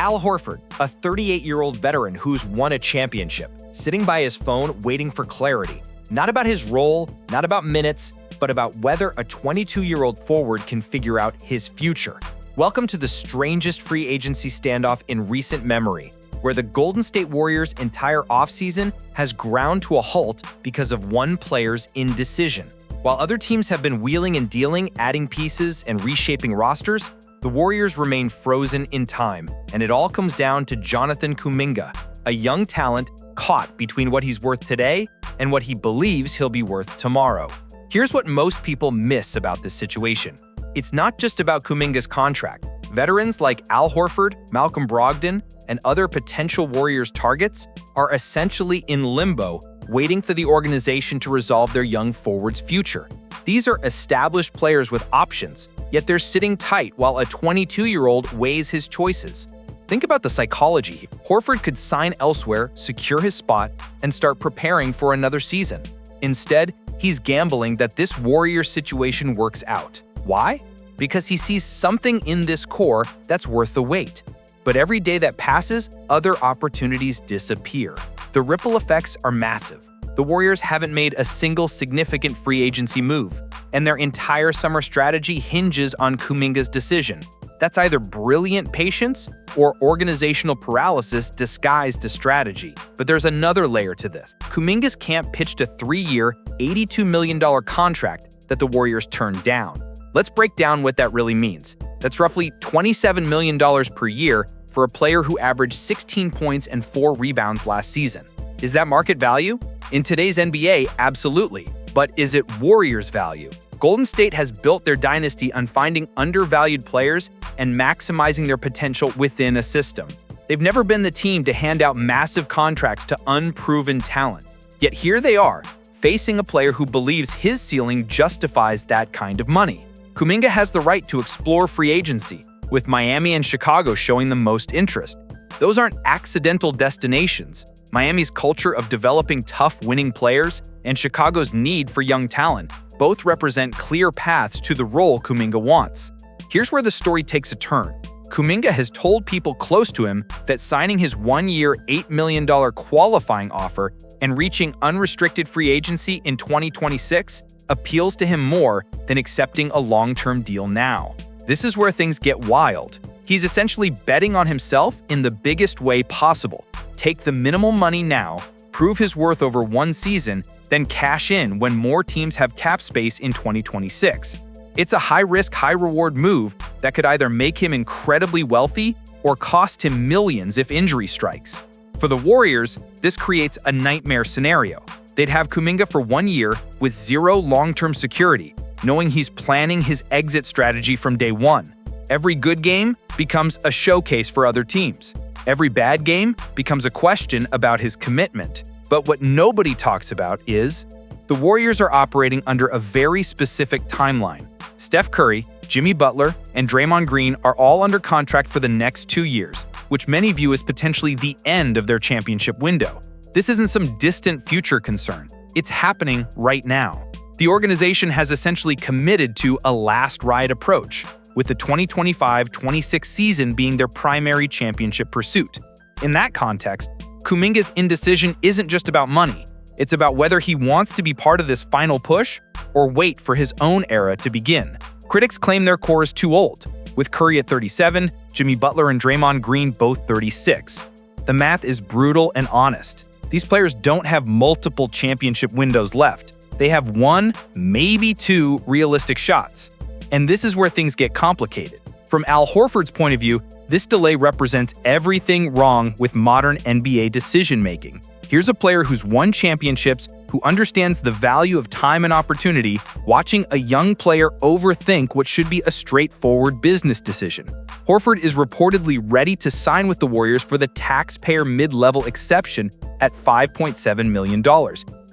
Al Horford, a 38-year-old veteran who's won a championship, sitting by his phone waiting for clarity. Not about his role, not about minutes, but about whether a 22-year-old forward can figure out his future. Welcome to the strangest free agency standoff in recent memory, where the Golden State Warriors' entire offseason has ground to a halt because of one player's indecision. While other teams have been wheeling and dealing, adding pieces and reshaping rosters, the Warriors remain frozen in time, and it all comes down to Jonathan Kuminga, a young talent caught between what he's worth today and what he believes he'll be worth tomorrow. Here's what most people miss about this situation. It's not just about Kuminga's contract. Veterans like Al Horford, Malcolm Brogdon, and other potential Warriors targets are essentially in limbo, waiting for the organization to resolve their young forward's future. These are established players with options, yet they're sitting tight while a 22-year-old weighs his choices. Think about the psychology. Horford could sign elsewhere, secure his spot, and start preparing for another season. Instead, he's gambling that this Warriors situation works out. Why? Because he sees something in this core that's worth the wait. But every day that passes, other opportunities disappear. The ripple effects are massive. The Warriors haven't made a single significant free agency move, and their entire summer strategy hinges on Kuminga's decision. That's either brilliant patience or organizational paralysis disguised as strategy. But there's another layer to this. Kuminga's camp pitched a 3-year, $82 million contract that the Warriors turned down. Let's break down what that really means. That's roughly $27 million per year for a player who averaged 16 points and 4 rebounds last season. Is that market value? In today's NBA, absolutely. But is it Warriors value? Golden State has built their dynasty on finding undervalued players and maximizing their potential within a system. They've never been the team to hand out massive contracts to unproven talent. Yet here they are, facing a player who believes his ceiling justifies that kind of money. Kuminga has the right to explore free agency, with Miami and Chicago showing the most interest. Those aren't accidental destinations. Miami's culture of developing tough, winning players and Chicago's need for young talent both represent clear paths to the role Kuminga wants. Here's where the story takes a turn. Kuminga has told people close to him that signing his 1-year, $8 million qualifying offer and reaching unrestricted free agency in 2026 appeals to him more than accepting a long-term deal now. This is where things get wild. He's essentially betting on himself in the biggest way possible. Take the minimal money now, prove his worth over one season, then cash in when more teams have cap space in 2026. It's a high-risk, high-reward move that could either make him incredibly wealthy or cost him millions if injury strikes. For the Warriors, this creates a nightmare scenario. They'd have Kuminga for 1 year with zero long-term security, knowing he's planning his exit strategy from day one. Every good game becomes a showcase for other teams. Every bad game becomes a question about his commitment. But what nobody talks about is the Warriors are operating under a very specific timeline. Steph Curry, Jimmy Butler, and Draymond Green are all under contract for the next 2 years, which many view as potentially the end of their championship window. This isn't some distant future concern. It's happening right now. The organization has essentially committed to a last-ride approach, with the 2025-26 season being their primary championship pursuit. In that context, Kuminga's indecision isn't just about money. It's about whether he wants to be part of this final push or wait for his own era to begin. Critics claim their core is too old, with Curry at 37, Jimmy Butler and Draymond Green both 36. The math is brutal and honest. These players don't have multiple championship windows left. They have 1, maybe 2 realistic shots. And this is where things get complicated. From Al Horford's point of view, this delay represents everything wrong with modern NBA decision-making. Here's a player who's won championships, who understands the value of time and opportunity, watching a young player overthink what should be a straightforward business decision. Horford is reportedly ready to sign with the Warriors for the taxpayer mid-level exception at $5.7 million,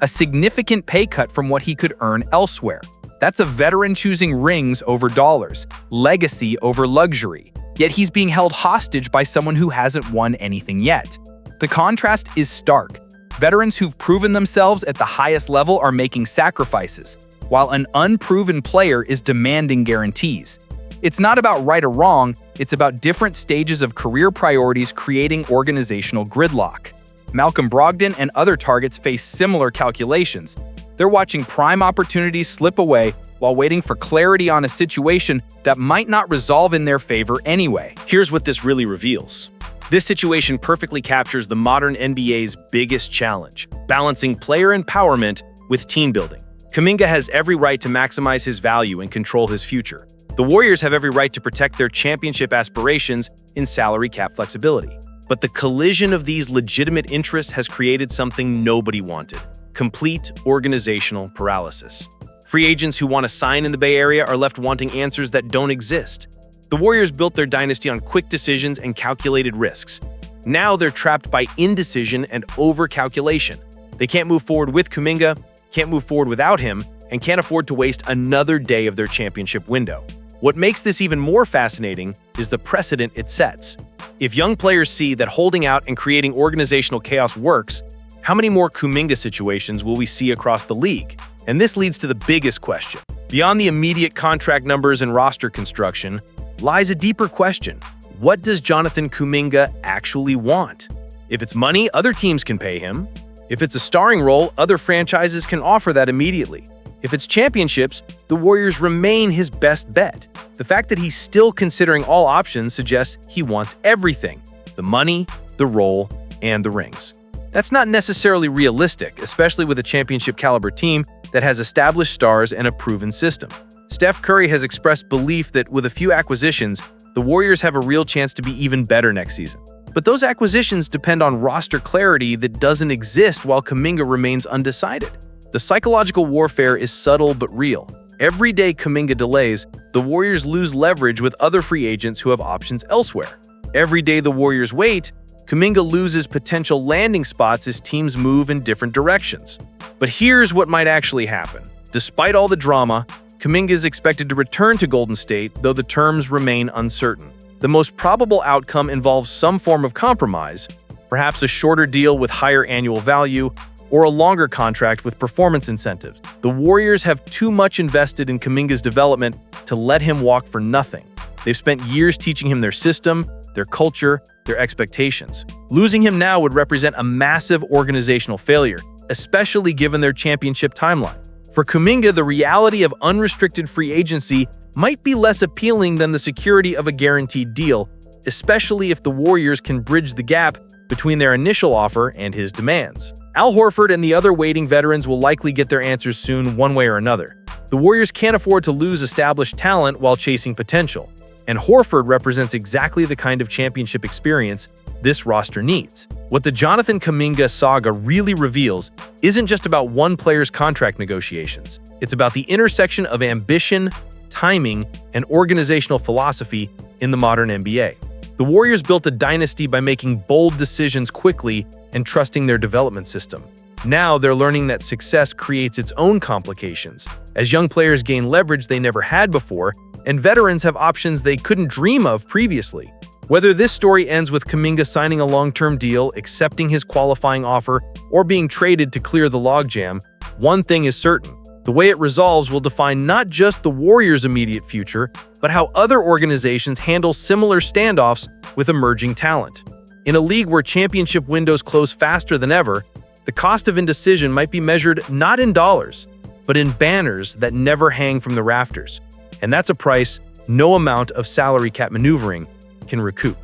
a significant pay cut from what he could earn elsewhere. That's a veteran choosing rings over dollars, legacy over luxury. Yet he's being held hostage by someone who hasn't won anything yet. The contrast is stark. Veterans who've proven themselves at the highest level are making sacrifices, while an unproven player is demanding guarantees. It's not about right or wrong, It's about different stages of career priorities creating organizational gridlock. Malcolm Brogdon and other targets face similar calculations. They're watching prime opportunities slip away while waiting for clarity on a situation that might not resolve in their favor anyway. Here's what this really reveals. This situation perfectly captures the modern NBA's biggest challenge, balancing player empowerment with team building. Kuminga has every right to maximize his value and control his future. The Warriors have every right to protect their championship aspirations in salary cap flexibility. But the collision of these legitimate interests has created something nobody wanted: complete organizational paralysis. Free agents who want to sign in the Bay Area are left wanting answers that don't exist. The Warriors built their dynasty on quick decisions and calculated risks. Now they're trapped by indecision and over-calculation. They can't move forward with Kuminga, can't move forward without him, and can't afford to waste another day of their championship window. What makes this even more fascinating is the precedent it sets. If young players see that holding out and creating organizational chaos works, how many more Kuminga situations will we see across the league? And this leads to the biggest question. Beyond the immediate contract numbers and roster construction, lies a deeper question. What does Jonathan Kuminga actually want? If it's money, other teams can pay him. If it's a starring role, other franchises can offer that immediately. If it's championships, the Warriors remain his best bet. The fact that he's still considering all options suggests he wants everything: the money, the role, and the rings. That's not necessarily realistic, especially with a championship-caliber team that has established stars and a proven system. Steph Curry has expressed belief that with a few acquisitions, the Warriors have a real chance to be even better next season. But those acquisitions depend on roster clarity that doesn't exist while Kuminga remains undecided. The psychological warfare is subtle but real. Every day Kuminga delays, the Warriors lose leverage with other free agents who have options elsewhere. Every day the Warriors wait, Kuminga loses potential landing spots as teams move in different directions. But here's what might actually happen. Despite all the drama, Kuminga is expected to return to Golden State, though the terms remain uncertain. The most probable outcome involves some form of compromise, perhaps a shorter deal with higher annual value, or a longer contract with performance incentives. The Warriors have too much invested in Kuminga's development to let him walk for nothing. They've spent years teaching him their system, their culture, their expectations. Losing him now would represent a massive organizational failure, especially given their championship timeline. For Kuminga, the reality of unrestricted free agency might be less appealing than the security of a guaranteed deal, especially if the Warriors can bridge the gap between their initial offer and his demands. Al Horford and the other waiting veterans will likely get their answers soon one way or another. The Warriors can't afford to lose established talent while chasing potential, and Horford represents exactly the kind of championship experience this roster needs. What the Jonathan Kuminga saga really reveals isn't just about one player's contract negotiations. It's about the intersection of ambition, timing, and organizational philosophy in the modern NBA. The Warriors built a dynasty by making bold decisions quickly and trusting their development system. Now they're learning that success creates its own complications, as young players gain leverage they never had before, and veterans have options they couldn't dream of previously. Whether this story ends with Kuminga signing a long-term deal, accepting his qualifying offer, or being traded to clear the logjam, one thing is certain: the way it resolves will define not just the Warriors' immediate future, but how other organizations handle similar standoffs with emerging talent. In a league where championship windows close faster than ever, the cost of indecision might be measured not in dollars, but in banners that never hang from the rafters. And that's a price no amount of salary cap maneuvering can recoup.